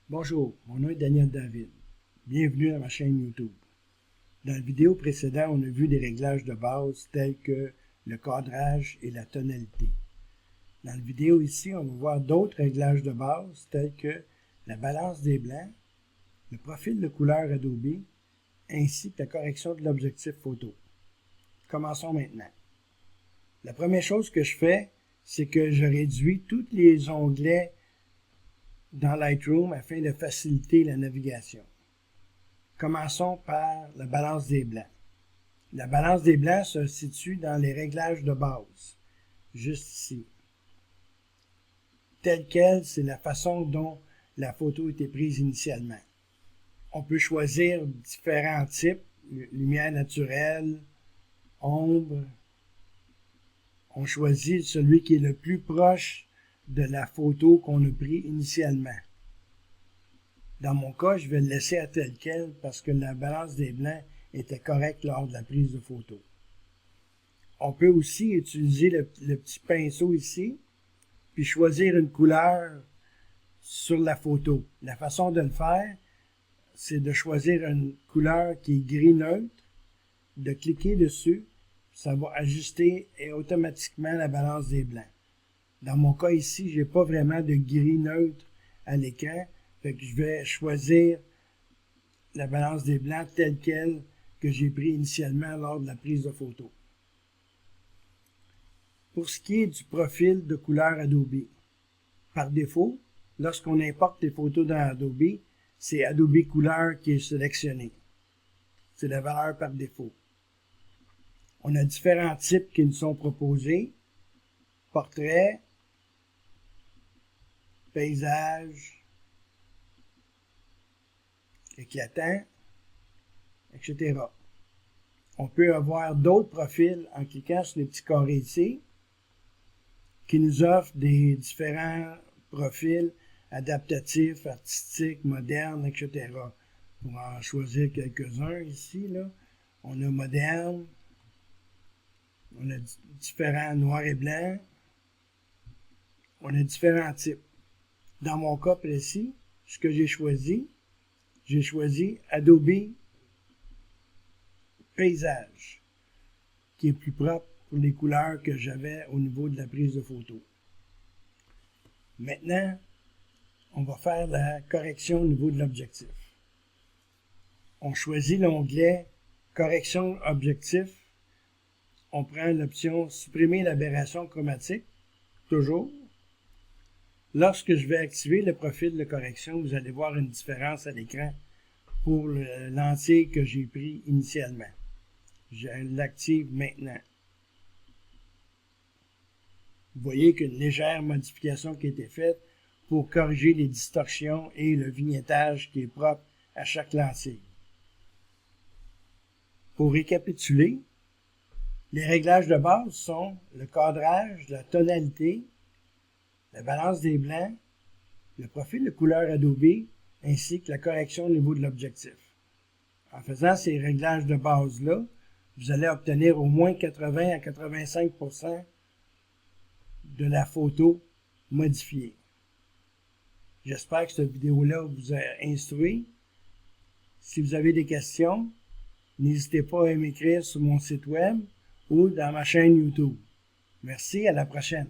Bonjour, mon nom est Daniel David. Bienvenue à ma chaîne YouTube. Dans la vidéo précédente, on a vu des réglages de base tels que le cadrage et la tonalité. Dans la vidéo ici, on va voir d'autres réglages de base tels que la balance des blancs, le profil de couleur Adobe, ainsi que la correction de l'objectif photo. Commençons maintenant. La première chose que je fais, c'est que je réduis tous les onglets dans Lightroom afin de faciliter la navigation. Commençons par la balance des blancs. La balance des blancs se situe dans les réglages de base, juste ici. Tel quel, c'est la façon dont la photo a été prise initialement. On peut choisir différents types, lumière naturelle, ombre. On choisit celui qui est le plus proche de la photo qu'on a prise initialement. Dans mon cas, je vais le laisser à tel quel parce que la balance des blancs était correcte lors de la prise de photo. On peut aussi utiliser le petit pinceau ici, puis choisir une couleur sur la photo. La façon de le faire, c'est de choisir une couleur qui est gris neutre, de cliquer dessus, ça va ajuster automatiquement la balance des blancs. Dans mon cas ici, je n'ai pas vraiment de gris neutre à l'écran, fait que je vais choisir la balance des blancs telle quelle que j'ai pris initialement lors de la prise de photo. Pour ce qui est du profil de couleur Adobe, par défaut, lorsqu'on importe les photos dans Adobe, c'est Adobe Couleur qui est sélectionné. C'est la valeur par défaut. On a différents types qui nous sont proposés. Portrait, paysage, éclatant, etc. On peut avoir d'autres profils en cliquant sur les petits carrés ici qui nous offrent des différents profils adaptatifs, artistiques, modernes, etc. Pour en choisir quelques-uns ici, là, on a moderne, on a différents noir et blanc, on a différents types. Dans mon cas précis, ce que j'ai choisi Adobe Paysage, qui est plus propre pour les couleurs que j'avais au niveau de la prise de photo. Maintenant, on va faire la correction au niveau de l'objectif. On choisit l'onglet Correction objectif. On prend l'option Supprimer l'aberration chromatique, toujours. Lorsque je vais activer le profil de correction, vous allez voir une différence à l'écran pour le lentille que j'ai pris initialement. Je l'active maintenant. Vous voyez qu'une légère modification qui a été faite pour corriger les distorsions et le vignettage qui est propre à chaque lentille. Pour récapituler, les réglages de base sont le cadrage, la tonalité, la balance des blancs, le profil de couleur Adobe, ainsi que la correction au niveau de l'objectif. En faisant ces réglages de base-là, vous allez obtenir au moins 80 à 85% de la photo modifiée. J'espère que cette vidéo-là vous a instruit. Si vous avez des questions, n'hésitez pas à m'écrire sur mon site web ou dans ma chaîne YouTube. Merci, à la prochaine.